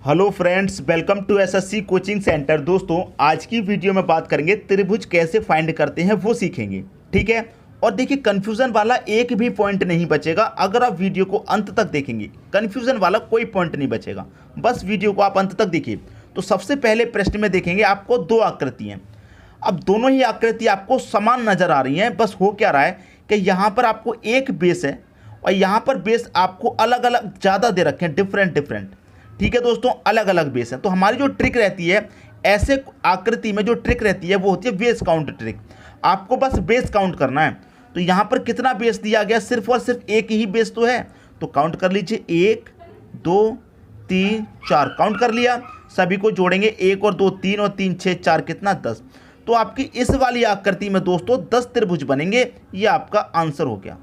Hello friends, welcome to SSC coaching centre. दोस्तों, आज की वीडियो में बात करेंगे त्रिभुज कैसे फाइंड करते हैं वो सीखेंगे। ठीक है। और देखिए, कंफ्यूजन वाला एक भी पॉइंट नहीं बचेगा अगर आप वीडियो को अंत तक देखेंगे। कंफ्यूजन वाला कोई पॉइंट नहीं बचेगा, बस वीडियो को आप अंत तक देखिए। तो सबसे पहले प्रश्न में देखेंगे आपको दो आकृतियाँ। अब दोनों ही आकृति आपको समान नजर आ रही हैं। बस हो क्या रहा है कि यहाँ पर आपको एक बेस है और यहाँ पर बेस आपको अलग अलग ज़्यादा दे रखे हैं, डिफरेंट डिफरेंट। ठीक है दोस्तों, अलग अलग बेस है। तो हमारी जो ट्रिक रहती है ऐसे आकृति में, जो ट्रिक रहती है वो होती है बेस काउंट ट्रिक। आपको बस बेस काउंट करना है। तो यहाँ पर कितना बेस दिया गया, सिर्फ और सिर्फ एक ही बेस तो है। तो काउंट कर लीजिए, 1 2 3 4 काउंट कर लिया। सभी को जोड़ेंगे, 1 और 2 3 और 3 6 4 कितना 10। तो आपकी इस वाली आकृति में दोस्तों 10 त्रिभुज बनेंगे। ये आपका आंसर हो गया,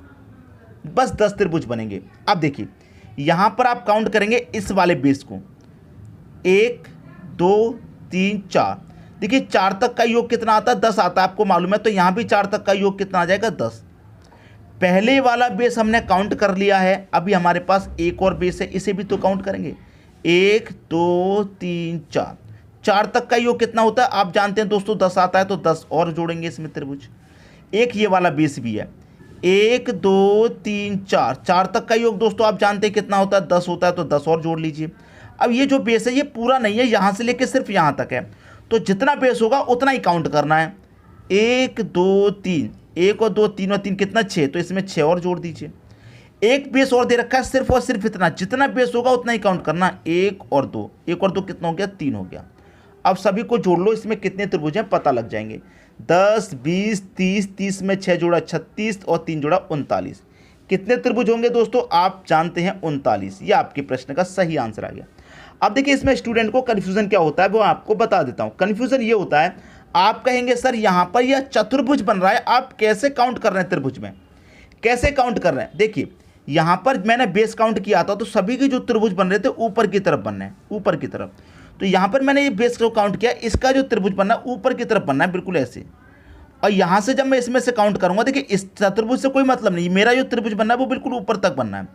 बस 10 त्रिभुज बनेंगे। अब देखिए, यहां पर आप काउंट करेंगे इस वाले बेस को, 1 2 3 4। देखिए 4 तक का योग कितना आता है, 10 आता है, आपको मालूम है। तो यहां भी 4 तक का योग कितना आ जाएगा, 10। पहले वाला बेस हमने काउंट कर लिया है। अभी हमारे पास एक और बेस है, इसे भी तो काउंट करेंगे। 1 2 3 4, 4 तक का योग कितना होता है आप जानते हैं दोस्तों, 10 आता है। तो 10 और जोड़ेंगे इसमें त्रिभुज। एक ये वाला बेस भी है, 1 2 3 4, 4 तक का योग दोस्तों आप जानते हैं कितना होता है, 10 होता है। तो 10 और जोड़ लीजिए। अब ये जो बेस है ये पूरा नहीं है, यहाँ से लेके सिर्फ यहाँ तक है। तो जितना बेस होगा उतना ही काउंट करना है। 1 2 3, 1 और 2 3 और 3 कितना 6। तो इसमें 6 और जोड़ दीजिए। एक बेस और दे रखा है सिर्फ और सिर्फ इतना, जितना बेस होगा उतना ही काउंट करना। 1 और 2, 1 और 2 कितना हो गया, 3 हो गया। अब सभी को जोड़ लो, इसमें कितने त्रिभुज हैं पता लग जाएंगे। 10 20 30, 30 में 6 जोड़ा 36 और 3 जोड़ा 39। कितने त्रिभुज होंगे दोस्तों आप जानते हैं, 39। ये आपके प्रश्न का सही आंसर आ गया। अब देखिए, इसमें स्टूडेंट को कन्फ्यूजन क्या होता है वो आपको बता देता हूं। कन्फ्यूजन ये होता है, आप कहेंगे सर यहां पर यह चतुर्भुज बन रहा है, आप कैसे काउंट कर रहे हैं त्रिभुज में, कैसे काउंट कर रहे हैं। देखिए यहां पर मैंने बेस काउंट किया था, तो सभी के जो त्रिभुज बन रहे थे ऊपर की तरफ बन रहे हैं, ऊपर की तरफ। तो यहां पर मैंने ये बेस को काउंट किया, इसका जो त्रिभुज बनना है ऊपर की तरफ बनना है, बिल्कुल ऐसे। और यहां से जब मैं इसमें से काउंट करूंगा, देखिए इस चतुर्भुज से कोई मतलब नहीं, मेरा जो त्रिभुज बनना है वो बिल्कुल ऊपर तक बनना है।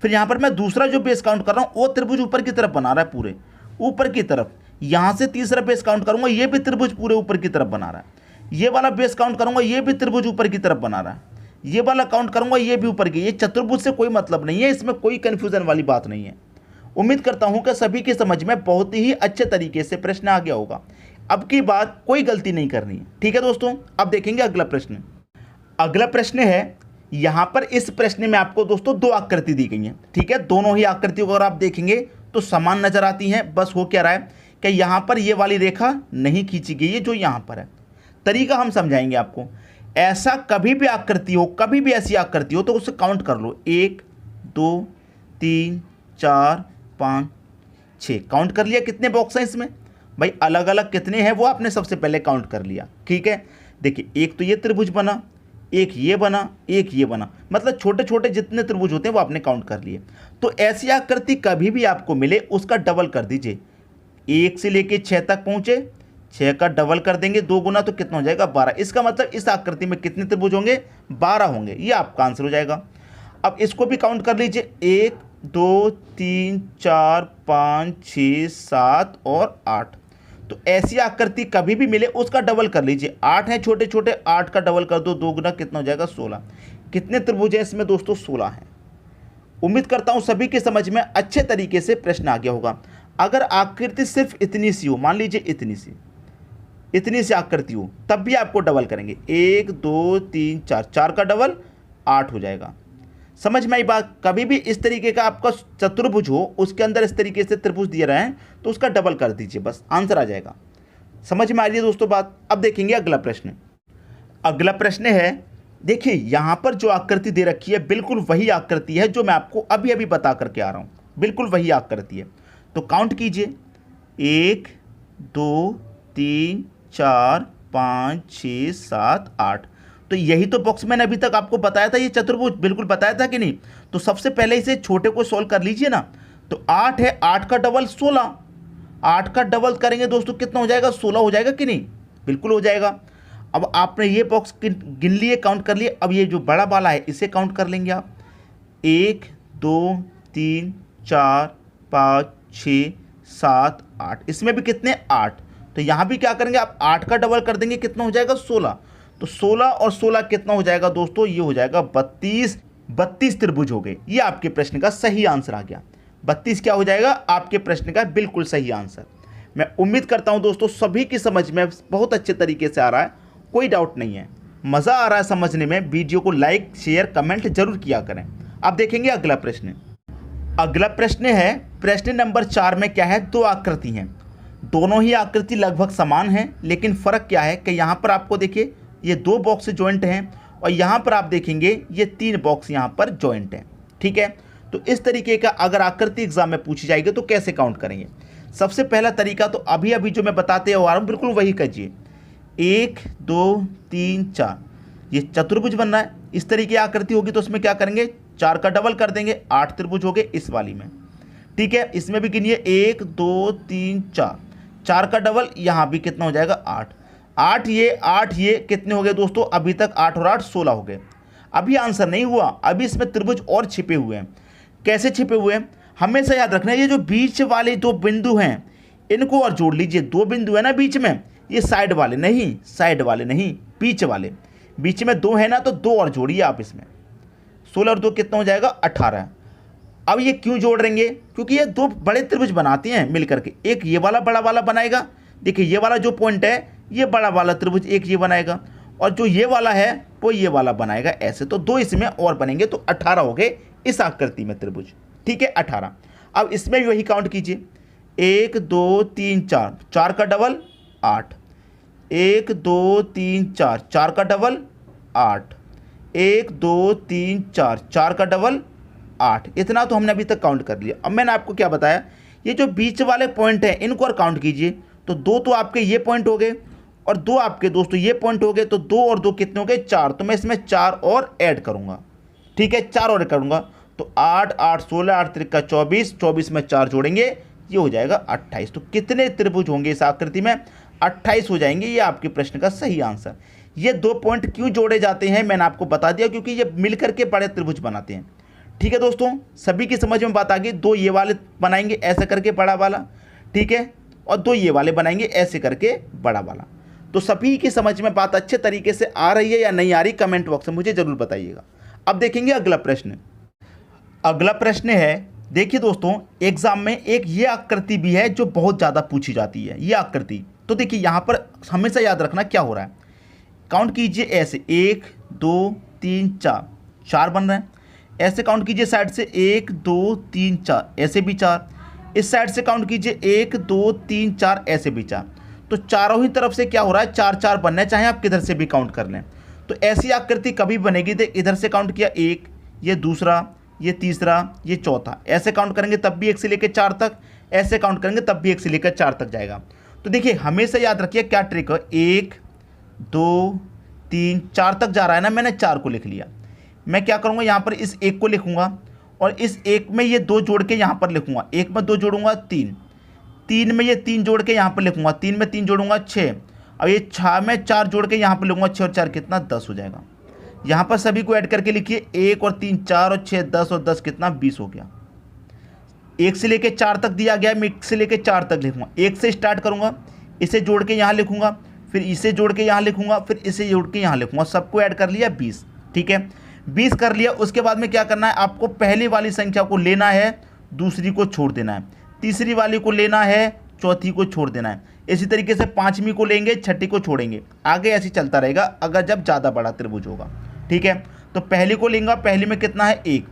फिर यहां पर मैं दूसरा जो बेस काउंट कर रहा हूं वो त्रिभुज ऊपर की तरफ बना रहा है, पूरे ऊपर की तरफ। यहां से तीसरा बेस काउंट करूंगा, ये भी त्रिभुज पूरे ऊपर की तरफ बना रहा है। ये वाला बेस काउंट करूंगा, ये भी त्रिभुज ऊपर की तरफ बना रहा है। ये वाला काउंट करूंगा, ये भी ऊपर की। ये चतुर्भुज से कोई मतलब नहीं है, इसमें कोई कंफ्यूजन वाली बात नहीं है। उम्मीद करता हूं कि सभी की समझ में बहुत ही अच्छे तरीके से प्रश्न आ गया होगा। अब की बात कोई गलती नहीं करनी है। ठीक है दोस्तों, अब देखेंगे अगला प्रश्न। अगला प्रश्न है, यहां पर इस प्रश्न में आपको दोस्तों दो आकृति दी गई हैं। ठीक है, दोनों ही आकृतियों को अगर आप देखेंगे तो समान नजर आती हैं। बस हो क्या रहा है कि यहां पर ये वाली रेखा नहीं खींची गई है जो यहां पर है। तरीका हम समझाएंगे आपको। ऐसा कभी भी आकृति हो, कभी भी ऐसी आकृति हो तो उसे काउंट कर लो। 1 2 3 4 5 6 काउंट कर लिया। कितने बॉक्स हैं इसमें भाई, अलग अलग कितने हैं वो आपने सबसे पहले काउंट कर लिया। ठीक है, देखिए एक तो ये त्रिभुज बना, एक ये बना, एक ये बना, मतलब छोटे छोटे जितने त्रिभुज होते हैं वो आपने काउंट कर लिए। तो ऐसी आकृति कभी भी आपको मिले उसका डबल कर दीजिए। 1 से लेके 6 तक पहुंचे, 6 का डबल कर देंगे, 2 गुना तो कितना हो जाएगा, 12। इसका मतलब इस आकृति में कितने त्रिभुज होंगे, 12 होंगे। ये आपका आंसर हो जाएगा। अब इसको भी काउंट कर लीजिए, 1 2 3 4 5 6 7 और 8। तो ऐसी आकृति कभी भी मिले उसका डबल कर लीजिए। 8 है छोटे छोटे, 8 का डबल कर दो, 2 गुना कितना हो जाएगा, 16। कितने त्रिभुज हैं इसमें दोस्तों, 16 हैं। उम्मीद करता हूं सभी के समझ में अच्छे तरीके से प्रश्न आ गया होगा। अगर आकृति सिर्फ इतनी सी हो, मान लीजिए इतनी सी आकृति हो, तब भी आपको डबल करेंगे। 1 2 3 4, 4 का डबल 8 हो जाएगा। समझ में आई बात। कभी भी इस तरीके का आपका चतुर्भुज हो, उसके अंदर इस तरीके से त्रिभुज दिए रहे हैं तो उसका डबल कर दीजिए, बस आंसर आ जाएगा। समझ में आ रही है दोस्तों बात। अब देखेंगे अगला प्रश्न। अगला प्रश्न है, देखिए यहां पर जो आकृति दे रखी है बिल्कुल वही आकृति है जो मैं आपको अभी अभी बता करके आ रहा हूं, बिल्कुल वही आकृति है। तो काउंट कीजिए, 1 2 3 4 5 6 7 8। तो यही तो बॉक्स मैंने अभी तक आपको बताया था, ये चतुर्भुज बिल्कुल बताया था कि नहीं। तो सबसे पहले इसे छोटे को सॉल्व कर लीजिए ना। तो 8 है, 8 का डबल 16, 8 का डबल करेंगे दोस्तों कितना हो जाएगा, 16 हो जाएगा कि नहीं, बिल्कुल हो जाएगा। अब आपने ये बॉक्स गिन लिए, काउंट कर लिए। अब ये जो बड़ा वाला है इसे काउंट कर लेंगे आप। 1 2 3 4 5 6 7 8, इसमें भी कितने 8, तो यहाँ भी क्या करेंगे आप 8 का डबल कर देंगे, कितना हो जाएगा 16। तो 16 और 16 कितना हो जाएगा दोस्तों, ये हो जाएगा 32। 32 त्रिभुज हो गए। ये आपके प्रश्न का सही आंसर आ गया। 32 क्या हो जाएगा आपके प्रश्न का बिल्कुल सही आंसर। मैं उम्मीद करता हूं दोस्तों सभी की समझ में बहुत अच्छे तरीके से आ रहा है, कोई डाउट नहीं है, मज़ा आ रहा है समझने में। वीडियो को लाइक शेयर कमेंट जरूर किया करें। अब देखेंगे अगला प्रश्न। अगला प्रश्न है प्रश्न नंबर 4 में क्या है, दो आकृति हैं, दोनों ही आकृति लगभग समान हैं, लेकिन फ़र्क क्या है कि यहाँ पर आपको देखिए ये 2 बॉक्स जॉइंट हैं और यहाँ पर आप देखेंगे ये 3 बॉक्स यहाँ पर जॉइंट हैं। ठीक है, तो इस तरीके का अगर आकृति एग्जाम में पूछी जाएगी तो कैसे काउंट करेंगे। सबसे पहला तरीका तो अभी अभी जो मैं बताते हुआ रहा हूँ बिल्कुल वही कीजिए। 1 2 3 4 ये चतुर्भुज बनना है। इस तरीके की आकृति होगी तो उसमें क्या करेंगे 4 का डबल कर देंगे, 8 त्रिभुज हो गए इस वाली में। ठीक है, इसमें भी गिनिए 1 2 3 4, 4 का डबल, यहाँ भी कितना हो जाएगा 8। 8 ये कितने हो गए दोस्तों, अभी तक 8 और 8 16 हो गए। अभी आंसर नहीं हुआ, अभी इसमें त्रिभुज और छिपे हुए हैं। कैसे छिपे हुए हैं, हमेशा याद रखना है, ये जो बीच वाले 2 बिंदु हैं इनको और जोड़ लीजिए। 2 बिंदु है ना बीच में, ये साइड वाले नहीं, बीच वाले, बीच में 2 है ना, तो 2 और जोड़िए आप इसमें। 16 और 2 कितना हो जाएगा 18। अब ये क्यों जोड़ देंगे, क्योंकि ये 2 बड़े त्रिभुज बनाते हैं मिलकर के। एक ये वाला बड़ा वाला बनाएगा, देखिए ये वाला जो पॉइंट है ये बड़ा वाला त्रिभुज एक ये बनाएगा, और जो ये वाला है वो ये वाला बनाएगा, ऐसे तो 2 इसमें और बनेंगे, तो 18 हो गए इस आकृति में त्रिभुज। ठीक है 18। अब इसमें भी वही काउंट कीजिए, 1 2 3 4, 4 का डबल 8, 1 2 3 4, 4 का डबल 8, 1 2 3 4, 4 का डबल 8। इतना तो हमने अभी तक काउंट कर लिया। अब मैंने आपको क्या बताया, ये जो बीच वाले पॉइंट हैं इनको और काउंट कीजिए, तो 2 तो आपके ये पॉइंट हो गए और 2 आपके दोस्तों ये पॉइंट हो गए, तो 2 और 2 कितने हो गए 4, तो मैं इसमें 4 और ऐड करूंगा। ठीक है, 4 और करूंगा, तो 8 8 16, 8 त्रिका 24, 24 में 4 जोड़ेंगे ये हो जाएगा 28। तो कितने त्रिभुज होंगे इस आकृति में, 28 हो जाएंगे। ये आपके प्रश्न का सही आंसर। ये 2 पॉइंट क्यों जोड़े जाते हैं मैंने आपको बता दिया, क्योंकि ये मिलकर के बड़े त्रिभुज बनाते हैं। ठीक है दोस्तों, सभी की समझ में बात आ गई। 2 ये वाले बनाएंगे ऐसे करके बड़ा वाला, ठीक है, और 2 ये वाले बनाएंगे ऐसे करके बड़ा वाला। तो सभी की समझ में बात अच्छे तरीके से आ रही है या नहीं आ रही, कमेंट बॉक्स में मुझे जरूर बताइएगा। अब देखेंगे अगला प्रश्न। अगला प्रश्न है, देखिए दोस्तों एग्जाम में एक ये आकृति भी है जो बहुत ज़्यादा पूछी जाती है, ये आकृति। तो देखिए यहाँ पर हमेशा याद रखना क्या हो रहा है, काउंट कीजिए ऐसे 1 2 3 4, 4 बन रहे हैं। ऐसे काउंट कीजिए साइड से 1 2 3 4, ऐसे भी 4। इस साइड से काउंट कीजिए 1 2 3 4, ऐसे भी 4। तो चारों ही तरफ से क्या हो रहा है 4 4 बनना है, चाहे आप किधर से भी काउंट कर लें। तो ऐसी आकृति कभी बनेगी, तो इधर से काउंट किया 1, ये दूसरा, ये तीसरा, ये चौथा, ऐसे काउंट करेंगे तब भी 1 से लेकर 4 तक, ऐसे काउंट करेंगे तब भी 1 से लेकर 4 तक जाएगा। तो देखिए हमेशा याद रखिए क्या ट्रिक है, 1 2 3 4 तक जा रहा है ना, मैंने 4 को लिख लिया। मैं क्या करूँगा यहाँ पर इस 1 को लिखूँगा और इस 1 में ये 2 जोड़ के यहाँ पर लिखूँगा, 1 में 2 जोड़ूंगा 3, 3 में ये 3 जोड़ के यहाँ पर लिखूँगा, 3 में 3 जोड़ूंगा 6, अब ये 6 में 4 जोड़ के यहाँ पर लिखूँगा, 6 और 4 कितना 10 हो जाएगा। यहाँ पर सभी को ऐड करके लिखिए, 1 और 3 4 और 6 10 और 10 कितना 20 हो गया। 1 से लेके 4 तक दिया गया है, मैं 1 से लेके 4 तक लिखूँगा। 1 से स्टार्ट करूँगा, इसे जोड़ के यहाँ लिखूँगा, फिर इसे जोड़ के यहाँ लिखूँगा, फिर इसे जोड़ के यहाँ लिखूँगा, सबको ऐड कर लिया 20। ठीक है, 20 कर लिया। उसके बाद में क्या करना है, आपको पहली वाली संख्या को लेना है, दूसरी को छोड़ देना है, तीसरी वाली को लेना है, चौथी को छोड़ देना है। इसी तरीके से 5वीं को लेंगे, 6ठी को छोड़ेंगे, आगे ऐसे चलता रहेगा अगर जब ज़्यादा बड़ा त्रिभुज होगा। ठीक है, तो पहली को लेंगे, पहली में कितना है 1,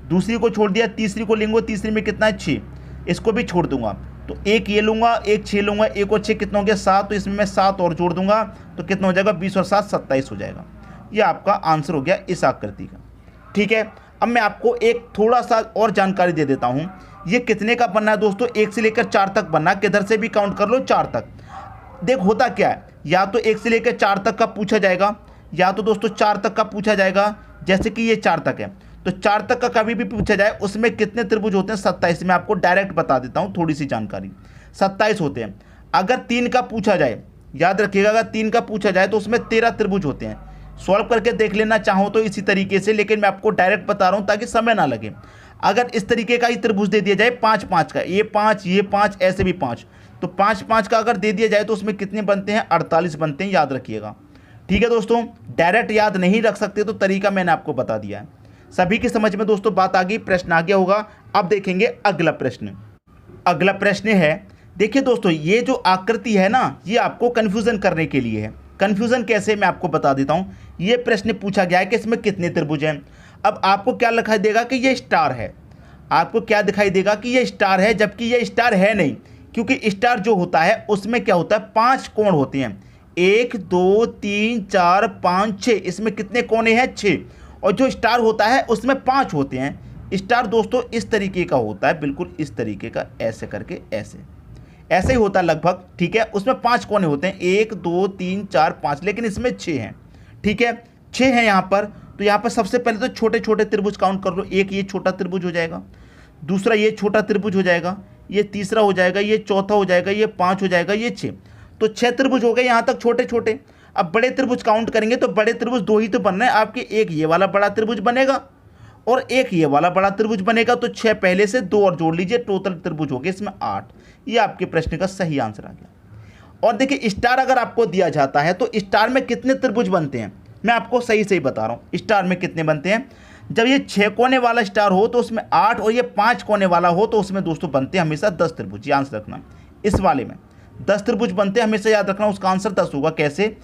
दूसरी को छोड़ दिया, तीसरी को लेंगे, तीसरी में कितना है 6, इसको भी छोड़ दूंगा, तो 1 ये लूँगा, 1 6 लूँगा, 1 और 6 कितना हो गया 7, तो इसमें मैं 7 और जोड़ दूंगा, तो कितना हो जाएगा 20 और 7 27 हो जाएगा। ये आपका आंसर हो गया इस आकृति का। ठीक है, अब मैं आपको एक थोड़ा सा और जानकारी दे देता हूँ, ये कितने का बनना है दोस्तों, 1 से लेकर 4 तक बनना, किधर से भी काउंट कर लो 4 तक। देख होता क्या है, या तो 1 से लेकर 4 तक का पूछा जाएगा, या तो दोस्तों 4 तक का पूछा जाएगा, जैसे कि ये 4 तक है, तो 4 तक का कभी भी पूछा जाए उसमें कितने त्रिभुज होते हैं 27। मैं आपको डायरेक्ट बता देता हूँ थोड़ी सी जानकारी, 27 होते हैं। अगर 3 का पूछा जाए, याद रखिएगा, अगर 3 का पूछा जाए तो उसमें 13 त्रिभुज होते हैं। सॉल्व करके देख लेना चाहो तो इसी तरीके से, लेकिन मैं आपको डायरेक्ट बता रहा हूँ ताकि समय ना लगे। अगर इस तरीके का ही त्रिभुज दे दिया जाए 5 5 का, ये 5 ऐसे भी 5, तो 5 5 का अगर दे दिया जाए तो उसमें कितने बनते हैं, 48 बनते हैं, याद रखिएगा। ठीक है दोस्तों, डायरेक्ट याद नहीं रख सकते तो तरीका मैंने आपको बता दिया है। सभी की समझ में दोस्तों बात आ गई, प्रश्न आ गया होगा। अब देखेंगे अगला प्रश्न। अगला प्रश्न है, देखिए दोस्तों, ये जो आकृति है ना, ये आपको कंफ्यूजन करने के लिए है। कंफ्यूजन कैसे, मैं आपको बता देता हूँ। ये प्रश्न पूछा गया है कि इसमें कितने त्रिभुज हैं। अब आपको क्या दिखाई देगा कि ये स्टार है, आपको क्या दिखाई देगा कि ये स्टार है, जबकि ये स्टार है नहीं, क्योंकि स्टार जो होता है उसमें क्या होता है, 5 कोण होते हैं। 1 2 3 4 5 6, इसमें कितने कोने हैं, 6। और जो स्टार होता है उसमें 5 होते हैं। स्टार दोस्तों इस तरीके का होता है, बिल्कुल इस तरीके का, ऐसे करके, ऐसे ही होता है लगभग। ठीक है, उसमें 5 कोने होते हैं, 1 2 3 4 5, लेकिन इसमें 6 हैं। ठीक है, 6 हैं यहाँ पर। तो यहाँ पर सबसे पहले तो छोटे छोटे त्रिभुज काउंट कर लो। एक ये छोटा त्रिभुज हो जाएगा, दूसरा ये छोटा त्रिभुज हो जाएगा, ये तीसरा हो जाएगा, ये चौथा हो जाएगा, ये 5 हो जाएगा, ये 6। तो 6 त्रिभुज हो गए यहाँ तक छोटे छोटे। अब बड़े त्रिभुज काउंट करेंगे तो बड़े त्रिभुज 2 ही तो बन रहे हैं आपके, एक ये वाला बड़ा त्रिभुज बनेगा और एक ये वाला बड़ा त्रिभुज बनेगा। तो 6 पहले से, 2 और जोड़ लीजिए, टोटल त्रिभुज हो गए इसमें 8। ये आपके प्रश्न का सही आंसर आ गया। और देखिए स्टार अगर आपको दिया जाता है तो स्टार में कितने त्रिभुज बनते हैं, मैं आपको सही बता रहा हूँ। स्टार में कितने बनते हैं, जब ये 6 कोने वाला स्टार हो तो उसमें 8, और ये 5 कोने वाला हो तो उसमें दोस्तों बनते हैं हमेशा 10 त्रिभुज। ये आंसर रखना, इस वाले में 10 त्रिभुज बनते हैं, हमेशा याद रखना। उसका आंसर 10 होगा। कैसे,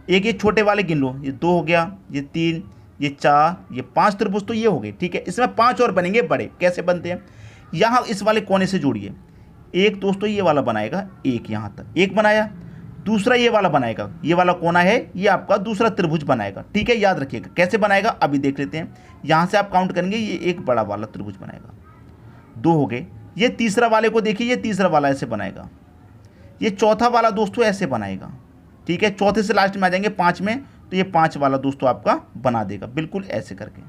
एक ये छोटे वाले गिन लो, ये 2 हो गया, ये 3, ये 4, ये 5 त्रिभुज तो ये हो गए। ठीक है, इसमें 5 और बनेंगे बड़े। कैसे बनते हैं, यहाँ इस वाले कोने से जोड़िए, एक दोस्तों ये वाला बनाएगा, एक यहाँ तक एक बनाया, दूसरा ये वाला बनाएगा, ये वाला कोना है, ये आपका दूसरा त्रिभुज बनाएगा। ठीक है, याद रखिएगा। कैसे बनाएगा अभी देख लेते हैं। यहाँ से आप काउंट करेंगे, ये एक बड़ा वाला त्रिभुज बनाएगा, 2 हो गए। ये तीसरा वाले को देखिए, ये तीसरा वाला ऐसे बनाएगा, ये चौथा वाला दोस्तों ऐसे बनाएगा। ठीक है, चौथे से लास्ट में आ जाएंगे 5 में, तो ये 5 वाला दोस्तों आपका बना देगा, बिल्कुल ऐसे करके।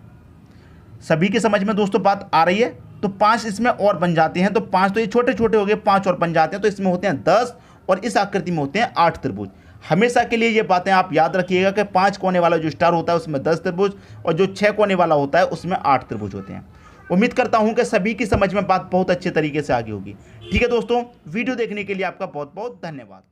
सभी के समझ में दोस्तों बात आ रही है। तो 5 इसमें और बन जाते हैं, तो 5 तो ये छोटे छोटे हो गए, 5 और बन जाते हैं, तो इसमें होते हैं 10 और इस आकृति में होते हैं 8 त्रिभुज। हमेशा के लिए ये बातें आप याद रखिएगा कि 5 कोने वाला जो स्टार होता है उसमें 10 त्रिभुज और जो 6 कोने वाला होता है उसमें 8 त्रिभुज होते हैं। उम्मीद करता हूं कि सभी की समझ में बात बहुत अच्छे तरीके से आ गई होगी। ठीक है दोस्तों, वीडियो देखने के लिए आपका बहुत बहुत धन्यवाद।